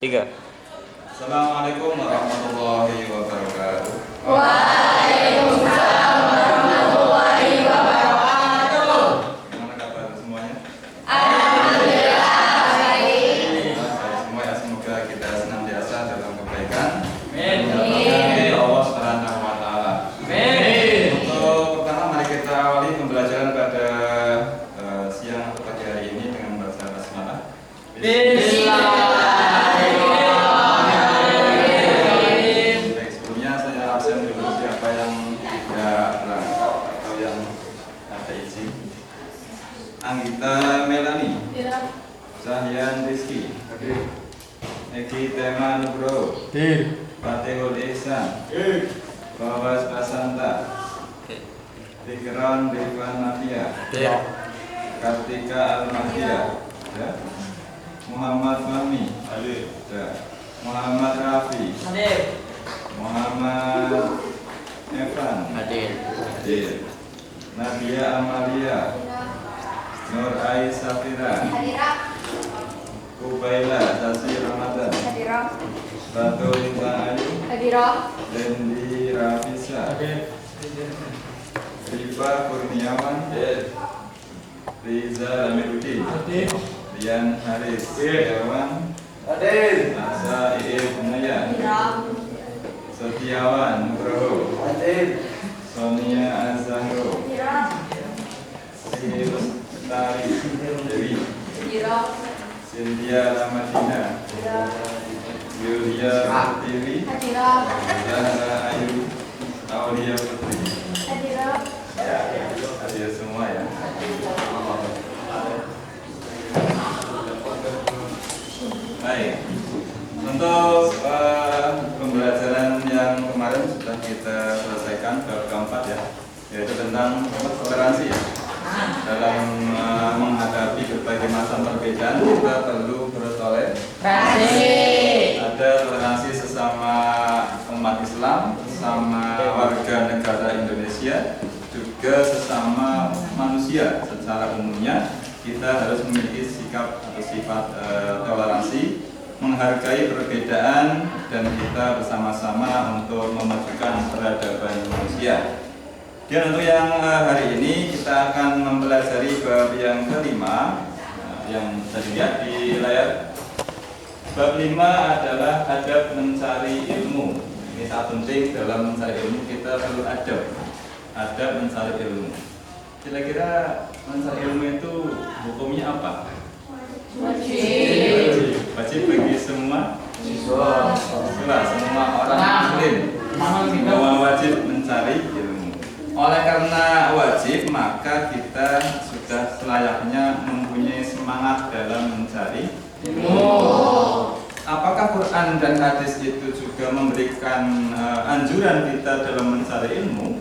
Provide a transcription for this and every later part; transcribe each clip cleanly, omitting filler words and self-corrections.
Tiga. Assalamualaikum warahmatullahi wabarakatuh. Waalaikumsalam warahmatullahi wabarakatuh. Gimana kabar semuanya? Alhamdulillah baik. Baik semua ya, semoga kita senantiasa dalam kebaikan. Amin. Dari Allah Subhanahu wa taala. Amin. Untuk pertama mari kita awali pembelajaran pada siang atau pagi hari ini dengan membaca basmalah. Baik, sebelumnya saya absen dulu siapa yang tidak berangkat atau yang ada izin. Anggita Melani, Sahyan Rizky, Egi Tema Nugro, Fatihul Ihsan, Bawas Basanta, Fikran Devan Nafia, Kartika Al-Mahdia, ya. Muhammad Fahmi, ya. Muhammad Rafi, Muhammad Evan, Hadir. Nadia Amalia, Nur Ais Safira, Kubaila Sasi Ramadan, Batu Lita Ayu, Dendi Rafisa, Rifa Kurniawan, Riza Amiruddin, Rian Haris Setiawan, Asa Ibnaya, Setiawan Nugroho, Sonia Azahro, Silustari Dewi, Cynthia Ramadina, Yulia Pertiwi, Zahra Ayu, Aulia Putri. Ya, hadir semua ya. Baik, untuk pembelajaran yang kemarin sudah kita selesaikan bab keempat ya, yaitu tentang toleransi ya. Dalam menghadapi berbagai macam perbedaan kita perlu bertoleransi. Ada toleransi sesama umat Islam, sesama warga negara Indonesia, juga sesama manusia secara umumnya. Kita harus memiliki sikap atau sifat toleransi, menghargai perbedaan, dan kita bersama-sama untuk memajukan peradaban manusia. Dan untuk yang hari ini kita akan mempelajari bab yang kelima, yang bisa dilihat di layar. Bab 5 adalah adab mencari ilmu. Ini sangat penting dalam mencari ilmu, kita perlu adab mencari ilmu. Kira-kira mencari ilmu itu hukumnya apa? Wajib bagi semua siswa, semua orang muslim bahwa wajib mencari ilmu. Oleh karena wajib, maka kita sudah selayaknya mempunyai semangat dalam mencari ilmu. Apakah Quran dan hadis itu juga memberikan anjuran kita dalam mencari ilmu?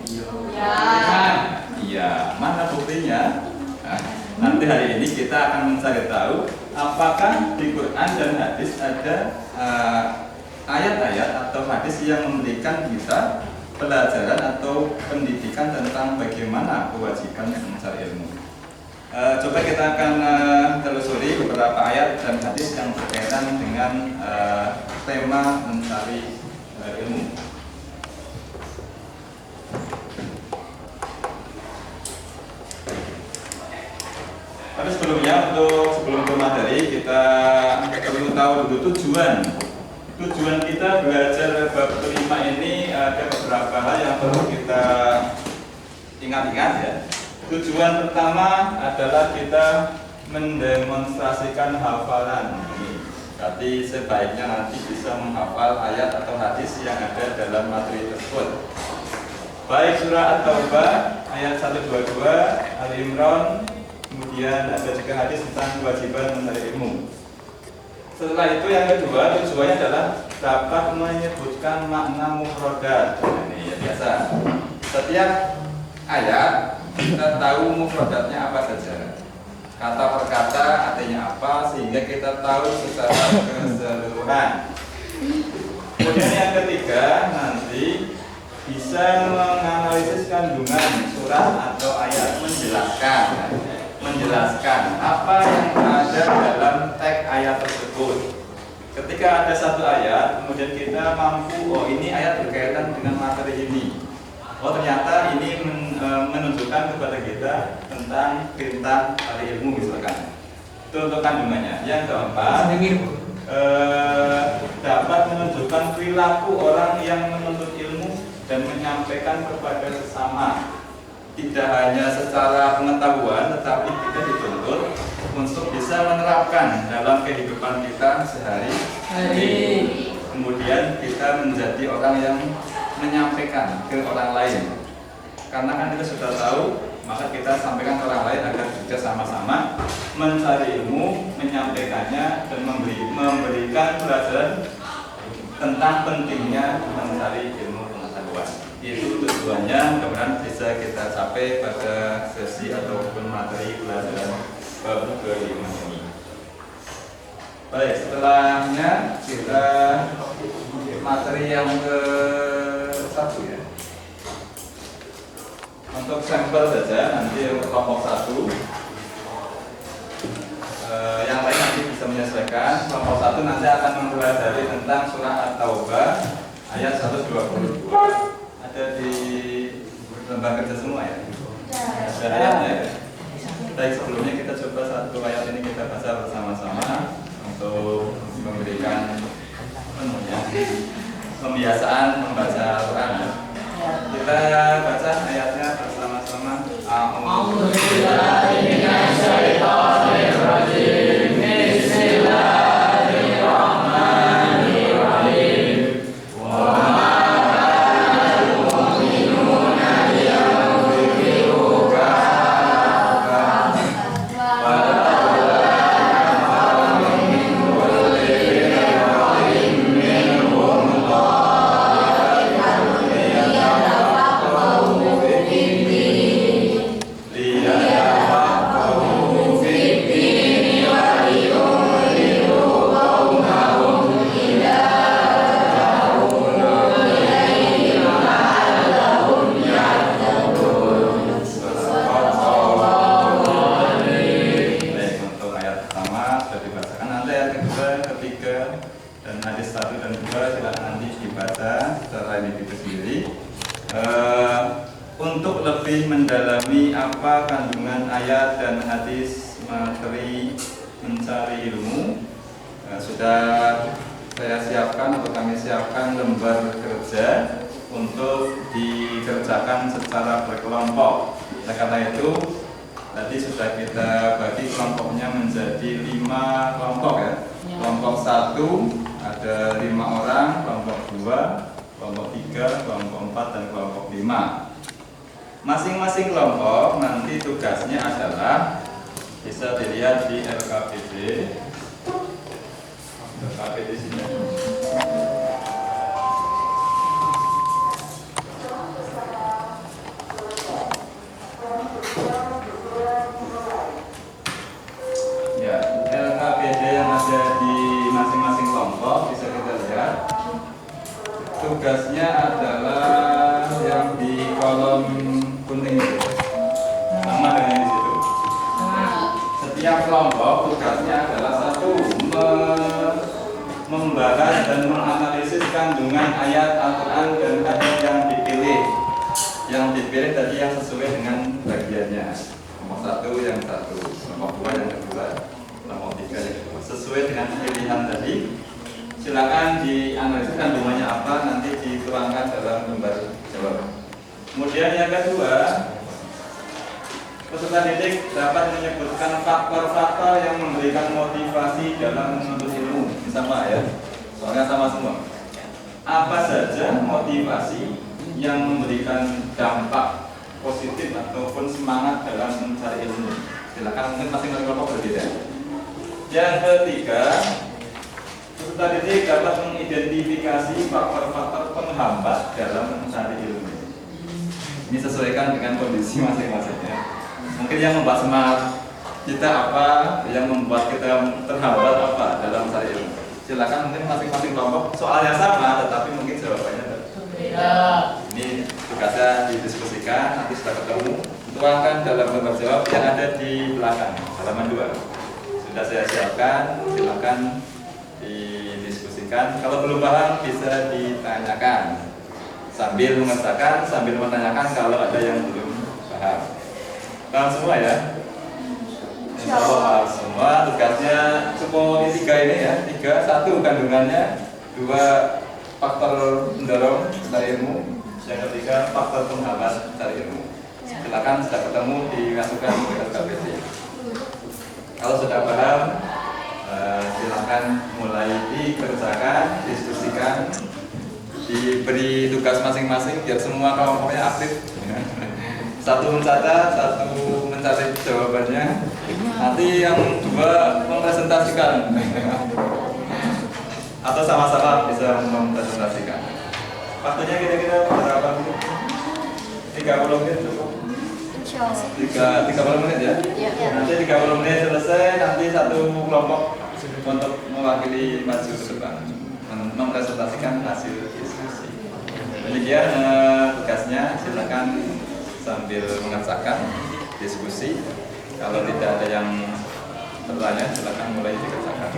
Iya, mana buktinya? Nah, nanti hari ini kita akan mencari tahu apakah di Quran dan hadis ada ayat-ayat atau hadis yang memberikan kita pelajaran atau pendidikan tentang bagaimana kewajiban mencari ilmu. Coba kita akan telusuri beberapa ayat dan hadis yang berkaitan dengan tema mencari ilmu. Tapi sebelumnya, sebelum ke materi, kita perlu tahu dulu tujuan kita belajar bab kelima ini. Ada beberapa hal yang perlu kita ingat-ingat ya. Tujuan pertama adalah kita mendemonstrasikan hafalan. Berarti sebaiknya nanti bisa menghafal ayat atau hadis yang ada dalam materi tersebut. Baik surah At-Taubah ayat 122, Al-Imran, kemudian ada juga hadis tentang kewajiban mencari ilmu. Setelah itu yang kedua, tujuannya adalah dapat menyebutkan makna mufradat. Ini ya biasa. Setiap ayat kita tahu mufradatnya apa saja, kata per kata artinya apa, sehingga kita tahu secara keseluruhan. Kemudian yang ketiga, nanti bisa menganalisis kandungan surat atau ayat, menjelaskan apa yang ada dalam teks ayat tersebut. Ketika ada satu ayat, kemudian kita mampu, oh ini ayat berkaitan dengan materi ini. Oh ternyata ini menunjukkan kepada kita tentang perintah cari ilmu misalkan. Itu untuk kandungannya. Yang keempat, dapat menunjukkan perilaku orang yang menuntut ilmu dan menyampaikan kepada sesama. Tidak hanya secara pengetahuan, tetapi kita dituntut untuk bisa menerapkan dalam kehidupan kita sehari-hari. Kemudian kita menjadi orang yang menyampaikan ke orang lain. Karena kan kita sudah tahu, maka kita sampaikan ke orang lain agar juga sama-sama mencari ilmu, menyampaikannya dan memberikan pelajaran tentang pentingnya mencari ilmu pengetahuan. Itu tujuannya, mudah-mudahan bisa kita capai pada sesi ataupun materi pelajaran bab kelima ini. Baik, setelahnya kita materi yang ke-1 ya. Untuk sampel saja, nanti untuk kelompok 1 yang lain nanti bisa menyesuaikan. Kelompok 1 nanti akan mempelajari tentang surah At-Taubah ayat 122. Ada di lembar kerja semua ya? Ada ayatnya ya? Baik, sebelumnya kita coba satu ayat ini kita baca bersama-sama untuk memberikan pembiasaan membaca Al-Quran. Kita baca ayatnya bersama-sama. A'udzubillahiminasyaitonirrajim. Bismillahirrahmanirrahim. Untuk lebih mendalami apa kandungan ayat dan hadis materi mencari ilmu, sudah saya siapkan atau kami siapkan lembar kerja untuk dikerjakan secara berkelompok. Nah, karena itu tadi sudah kita bagi kelompoknya menjadi 5 kelompok ya. Kelompok 1 ada 5 orang, kelompok 2, kelompok 3, kelompok 4 dan kelompok 5. Masing-masing kelompok nanti tugasnya adalah bisa dilihat di LKPD. LKPD sini. Ya, LKPD yang ada di masing-masing kelompok bisa kita lihat. Tugasnya adalah yang di kolom kuning itu, sama dengan di situ. Setiap kelompok tugasnya adalah satu, membahas dan menganalisis kandungan ayat Al-Quran dan hadis yang dipilih. Yang dipilih tadi yang sesuai dengan bagiannya. Kelompok 1 yang 1, kelompok 2 yang kedua, kelompok 3 yang kedua. Sesuai dengan pilihan tadi. Silakan dianalisis kandungannya apa, nanti dituangkan dalam lembar jawab. Kemudian yang kedua, peserta didik dapat menyebutkan faktor-faktor yang memberikan motivasi dalam menuntut ilmu. Ini sama ya, soalnya sama semua. Apa saja motivasi yang memberikan dampak positif ataupun semangat dalam mencari ilmu? Silakan, mungkin masing-masing kelompok berbeda. Yang ketiga, peserta didik dapat mengidentifikasi faktor-faktor penghambat dalam mencari ilmu. Ini sesuaikan dengan kondisi masing-masingnya. Mungkin yang membuat semangat kita apa, yang membuat kita terhambat apa dalam mencari ilmu. Silakan, mungkin masing-masing kelompok soalnya sama, tetapi mungkin jawabannya berbeda. Ini tugasnya didiskusikan, nanti setelah ketemu tuangkan dalam lembar jawab yang ada di belakang halaman 2. Sudah saya siapkan, silakan didiskusikan. presentasikan. Kalau belum paham bisa ditanyakan sambil mengerjakan, sambil menanyakan kalau ada yang belum paham. Paham semua ya? Insya Allah paham semua. Tugasnya semua ini 3 ini ya. 3, 1 kandungannya, 2 faktor mendorong mencari ilmu, yang ketiga faktor penghambat mencari ilmu. Silakan sudah ketemu dimasukkan ke SKPD. Kalau sudah paham, silakan mulai dikerjakan, diskusikan, diberi tugas masing-masing biar semua kelompoknya aktif. Satu mencatat, satu mencari jawabannya. Nanti yang 2 mempresentasikan. Atau sama-sama bisa mempresentasikan. Waktunya kira-kira berapa menit? 30 menit cukup? Insya Allah. 30 menit ya? Ya. Nanti 30 menit selesai, nanti satu kelompok untuk mewakili maju ke depan mempresentasikan hasil diskusi. Demikian tugasnya, silakan sambil mengerjakan diskusi. Kalau tidak ada yang bertanya, silakan mulai dikerjakan.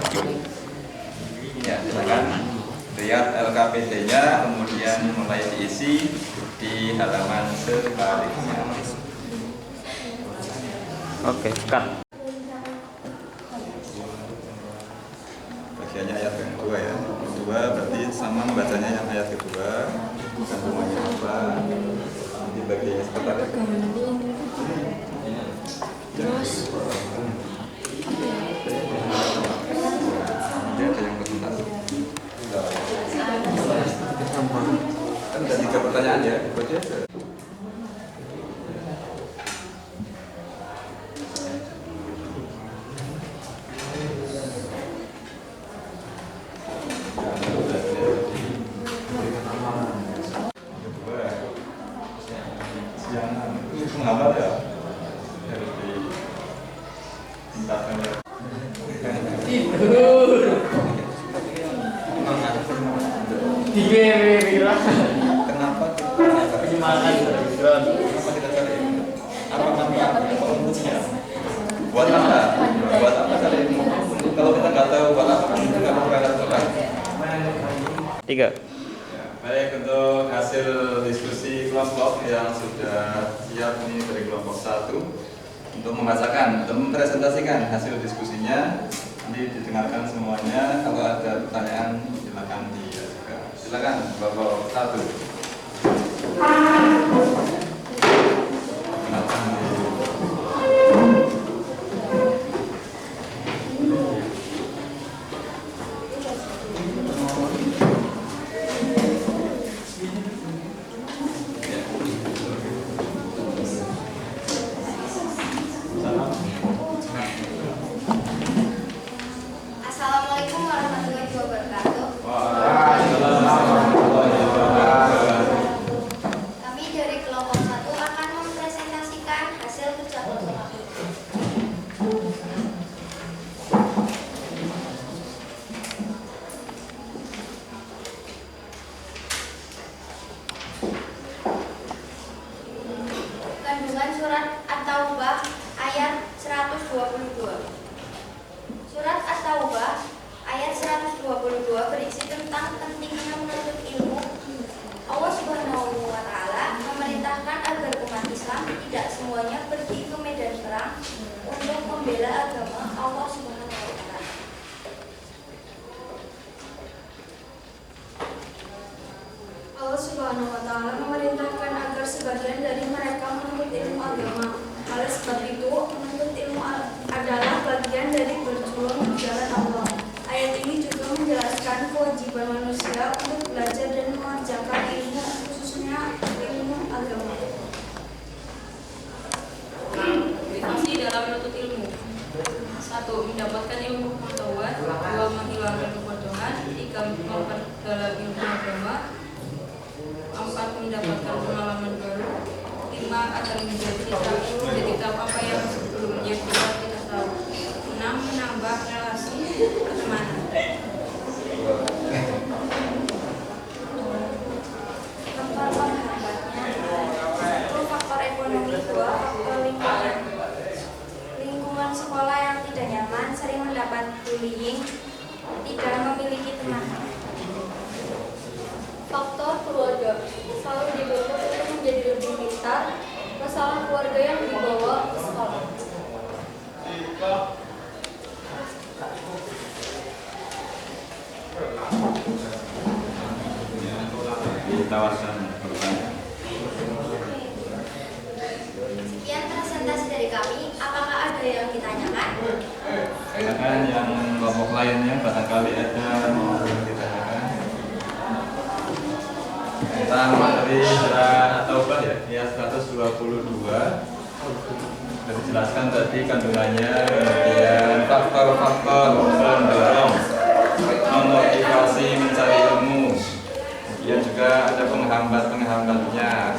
Ya, silakan lihat LKPD-nya, kemudian mulai diisi di halaman sebaliknya. Oke, cut. Bagiannya ayat yang kedua ya. Kedua berarti sama membacanya yang ayat kedua. Sambungannya apa? Nanti bagiannya sebentar ya. Terus Nanti ada yang presentasi. Kan ada 3 pertanyaan ya. Baca aja. Menghambat ya, harus ditingkatkan ya. Kenapa kita cari ilmu? Apa manfaatnya? Buat apa? Buat apa cari ilmu? Kalau kita nggak tahu buat apa, kita nggak mau berangkat sekolah. 3. Baik, untuk hasil diskusi kelompok yang sudah siap ini dari kelompok 1 untuk membacakan, untuk mempresentasikan hasil diskusinya, nanti didengarkan semuanya. Kalau ada pertanyaan silakan diajukan. Silakan kelompok 1. Assalamualaikum warahmatullahi wabarakatuh. Kami dari kelompok 1 akan mempresentasikan hasil kerja kelompok. Kandungan surat At-Taubah ayat 122. Surat At-Taubah ayat 122 berisi tentang pentingnya menuntut ilmu. Allah Subhanahu wa Ta'ala memerintahkan agar umat Islam tidak semuanya pergi ke medan perang untuk membela agama Allah Subhanahu wa Ta'ala. Allah Subhanahu wa Ta'ala memerintahkan agar sebagian dari mereka menuntut ilmu agama. Oleh sebab itu, menuntut ilmu adalah bagian dari berjuang di jalan Allah. Ayat ini juga menjelaskan kewajiban manusia untuk belajar dan mengerjakan ilmu, khususnya ilmu agama. Motivasi dalam menuntut ilmu. 1. Mendapatkan ilmu pengetahuan. 2. Menghilangkan kebodohan. 3. Memperdalam ilmu agama. 4. Mendapatkan pengalaman baru. 5. Agar menjadi tahu apa yang sebelumnya kita tahu. 6. Menambah relasi pertemanan. Faktor penghambatnya 1. Faktor ekonomi. 2. Faktor lingkungan. Lingkungan sekolah yang tidak nyaman, sering mendapat bullying, tidak memiliki teman. ditawarkan bertanya. Sekian presentasi dari kami. Apakah ada yang ditanyakan? Silakan yang kelompok lainnya barangkali ada yang ditanyakan. Tentang materi surat At-Taubah ya 122. Sudah dijelaskan tadi kandungannya, kemudian faktor-faktor pendorong memotivasi mencari ilmu. Kemudian juga ada penghambat-penghambatnya.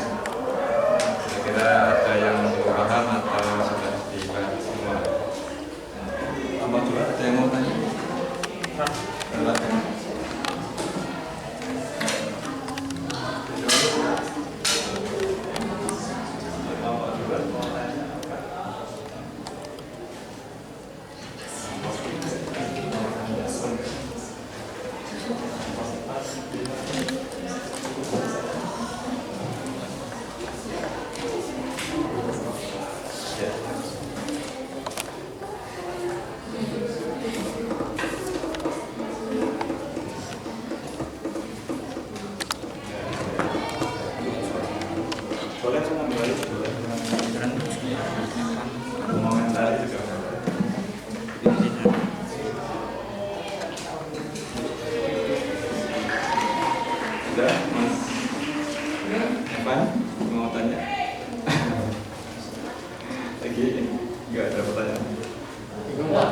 Kira-kira ada yang belum paham atau sudah dibahas semua. Apa juga ada yang mau tanya? Silakan. Boleh cuma balik, boleh komentar juga. Sudah, Mas Evan mau tanya? Lagi nggak ada pertanyaan? Oh,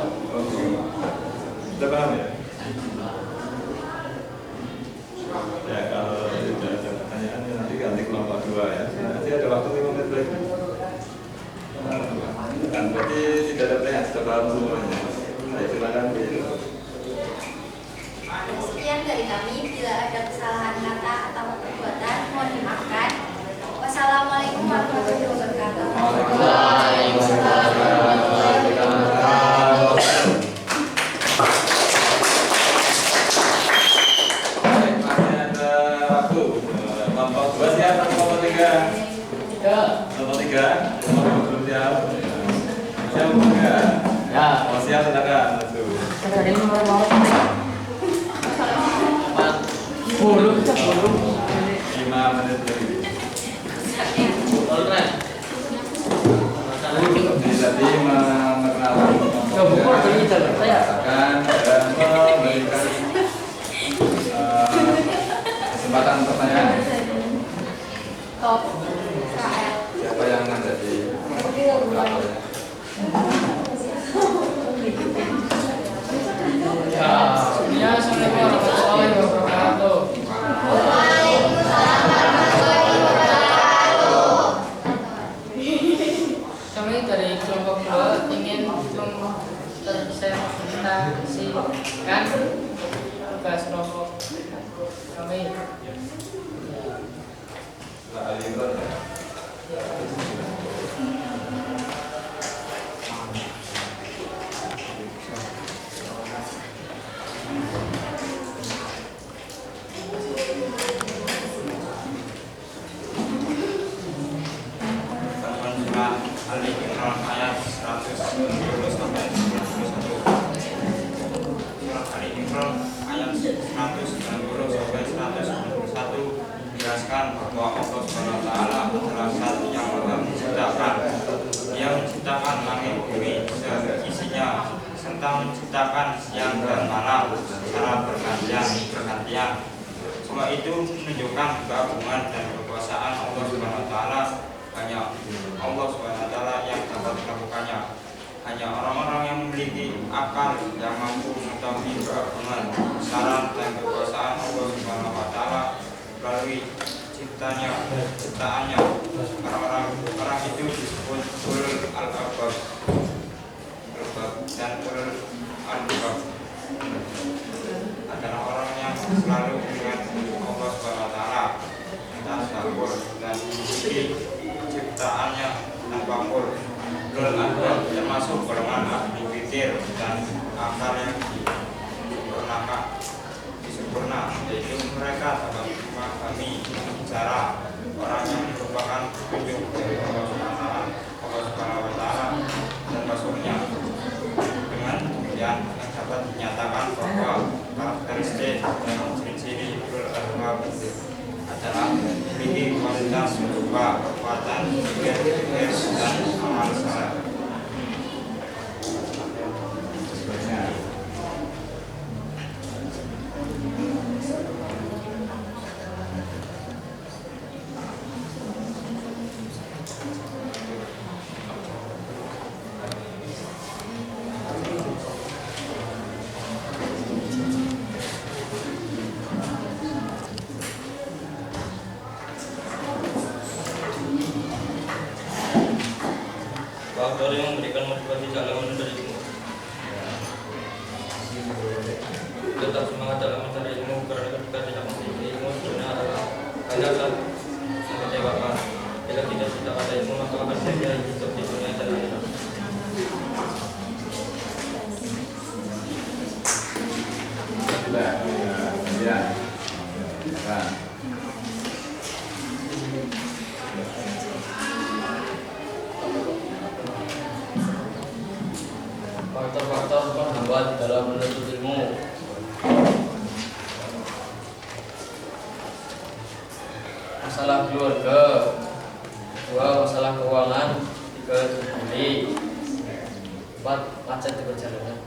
sudah paham ya? Ya kalau tidak ada pertanyaan nanti ganti kelompok 2 ya. Nanti ada waktu 5 menit lagi. Kan berarti tidak ada pertanyaan, sudah paham semuanya. Saya silakan. Sekian dari kami. Bila ada kesalahan kata atau perbuatan, mohon dimaafkan. Wassalamualaikum warahmatullahi wabarakatuh. Waalaikumsalam warahmatullahi wabarakatuh. Baik, masih ada waktu. Kelompok 2 siap atau kelompok 3? Kelompok 3? Kelompok 2 belum siap? Siap enggak? Ya. Oh siap, silakan. Maju. 5 menit lagi. Jadi tadi mengenalkan katakan dan memberikan kesempatan pertanyaan. Siapa yang menjadi moderatornya? Assalamualaikum warahmatullahi wabarakatuh. Kami dari kelompok 2 ingin mempresentasikan tugas kelompok kami. Ali Imran. Al-Imran ayat 190 sampai 91. Surat Al-Imran ayat 190 sampai 191 menjelaskan bahwa Allah Subhanahu wa taala adalah Zat yang Maha Menciptakan. Dia menciptakan langit bumi seisinya serta menciptakan siang dan malam secara bergantian. Semua itu menunjukkan keagungan dan kekuasaan Allah Subhanahu wa taala. Hanya Allah SWT yang dapat melakukannya. Hanya orang-orang yang memiliki akal yang mampu mengetahui keagungan, besaran dan kekuasaan Allah SWT melalui ciptaannya. Orang itu disebut ulul albab dan ulul albab adalah orang yang selalu ingat Allah SWT, tasakur dan memiliki ciptaannya tanpa pur. Ulul albab termasuk golongan ahli fikir dan akal yang disempurna, yaitu mereka dapat memahami cara orang yang merupakan petunjuk dari Allah Subhanahu wa taala dan Rasulnya. Dengan demikian yang dapat dinyatakan bahwa karakteristik dan ciri-ciri ulul albab adalah memiliki kualitas berupa kekuatan, integritas, dan amal saleh. Faktor yang memberikan motivasi dalam menuntut ilmu. Tetap semangat dalam mencari ilmu karena ketika tidak memiliki ilmu sebenarnya adalah hanya akan mengecewakan. Bila tidak ada ilmu maka akan sia-sia hidup di dunia dan akhirat. Faktor-faktor penghambat dalam menuntut ilmu. Masalah keluarga, 2 masalah keuangan, 3 sendiri, 4 macet di perjalanan,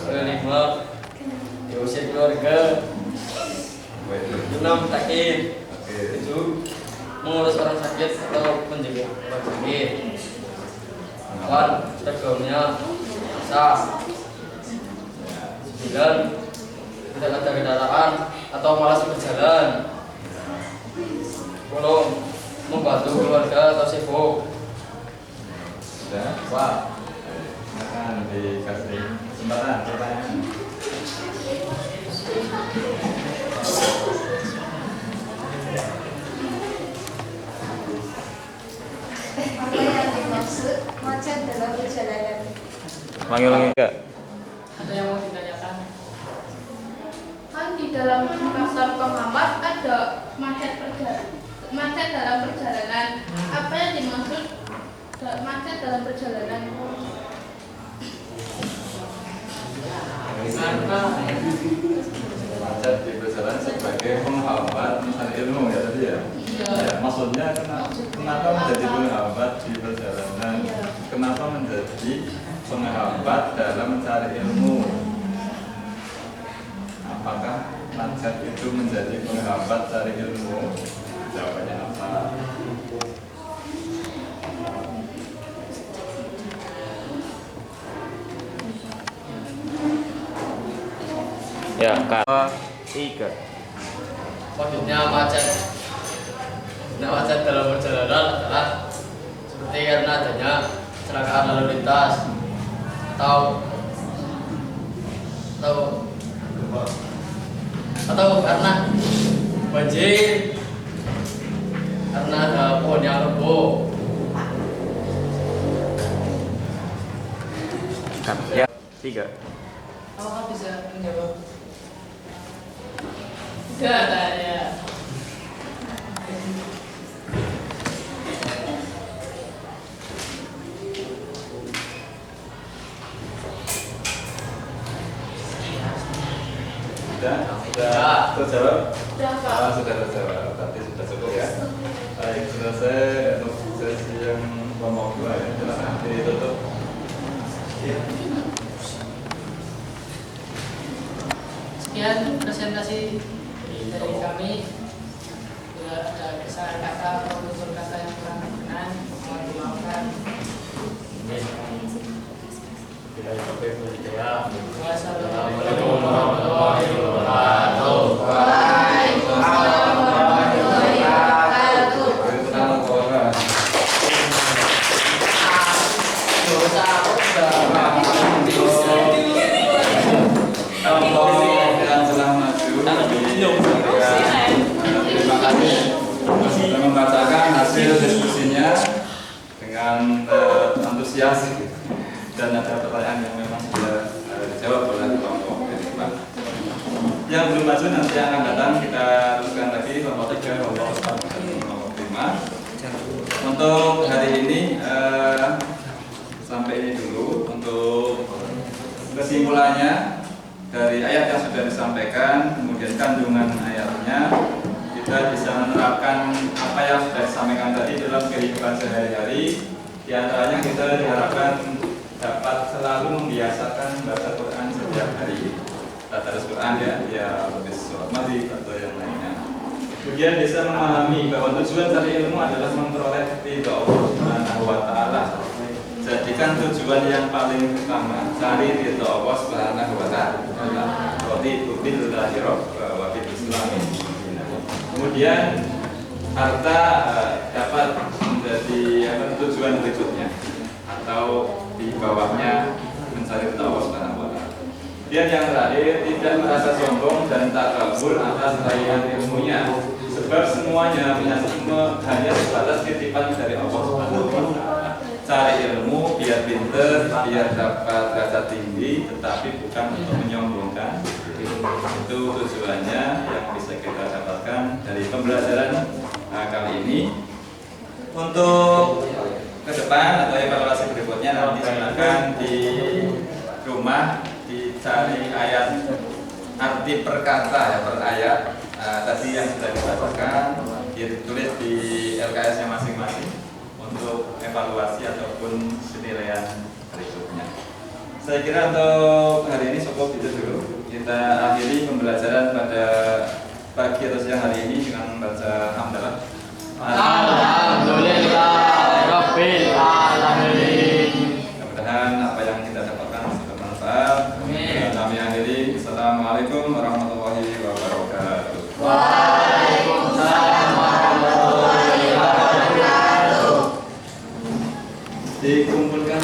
5 diusir keluarga, 6 sakit, 7 mengurus orang sakit atau menjenguk orang sakit, 8 tegamnya sah, 9 tidak ada kendaraan atau malas berjalan, 10 membantu keluarga atau sibuk. Sudah, Pak. Silakan dikasih kesempatan pertanyaan. Apa yang dimaksud macet dalam perjalanan? Ulangi enggak? Ada yang mau ditanyakan? Kan di dalam faktor penghambat ada macet dalam perjalanan. Apa yang dimaksud macet dalam perjalanan? Macet di perjalanan sebagai penghambat mencari ilmu ya tadi ya. Ya, maksudnya kenapa menjadi penghambat di perjalanan? Kenapa menjadi penghambat dalam mencari ilmu? Apakah macet itu menjadi penghambat cari ilmu? Jawabannya apa? Ya, Kak. 3. Maksudnya macet dalam perjalanan adalah seperti karena adanya kecelakaan lalu lintas atau karena banjir, karena ada pohon yang roboh. Ya, 3. Apakah bisa menjawab? Tidak ada ya. Sudah terjawab? Sudah, Pak. Sudah terjawab, berarti sudah cukup ya. Baik, selesai untuk sesi yang kelompok 2 ya. Silakan ditutup. Sekian presentasi dari kami. Bila ada kesalahan kata atau tutur kata yang kurang berkenan, mohon dimaafkan. Wassalamualaikum warahmatullahi wabarakatuh. Waalaikumsalam warahmatullahi wabarakatuh. Yang telah maju terima kasih sudah membacakan hasil diskusinya dengan antusias dan ada pertanyaan yang memang sudah dijawab oleh kelompok kelima. Yang belum maju nanti yang akan datang kita teruskan lagi kelompok 3, kelompok 4, dan kelompok 5. Untuk hari ini sampai ini dulu. Untuk kesimpulannya dari ayat yang sudah disampaikan, kemudian kandungan ayatnya, kita bisa menerapkan apa yang sudah disampaikan tadi dalam kehidupan sehari-hari. Di antaranya kita diharapkan dapat selalu membiasakan baca Quran setiap hari. Baca Quran ya surat Maghrib atau yang lainnya. Kemudian bisa memahami bahwa tujuan dari ilmu adalah memperoleh ridha Allah Subhanahu wa taala. Jadikan tujuan yang paling utama, cari ridha Allah Subhanahu wa taala. Roti billahi wa bil Islam. Kemudian harta dapat menjadi tujuan berikutnya atau di bawahnya mencari ridha Allah Subhanahu wa taala. Dan yang terakhir, tidak merasa sombong dan takabur atas raihan ilmunya, sebab semuanya hanya sebatas titipan dari Allah Subhanahu wa taala. Cari ilmu biar pinter, biar dapat derajat tinggi, tetapi bukan untuk menyombongkan. Itu tujuannya yang bisa kita dapatkan dari pembelajaran kali ini. Untuk ke depan atau evaluasi berikutnya nanti silakan di rumah dicari ayat arti per kata ya, per ayat tadi yang sudah dibacakan, ditulis di LKS-nya masing-masing untuk evaluasi ataupun penilaian berikutnya. Saya kira untuk hari ini cukup itu dulu. Kita akhiri pembelajaran pada pagi atau siang hari ini dengan membaca hamdalah. Alhamdulillah Rabbil Alamin. Mudah-mudahan apa yang kita dapatkan bisa bermanfaat. Kami akhiri. Assalamualaikum warahmatullahi wabarakatuh. Waalaikumsalam warahmatullahi wabarakatuh. Dikumpulkan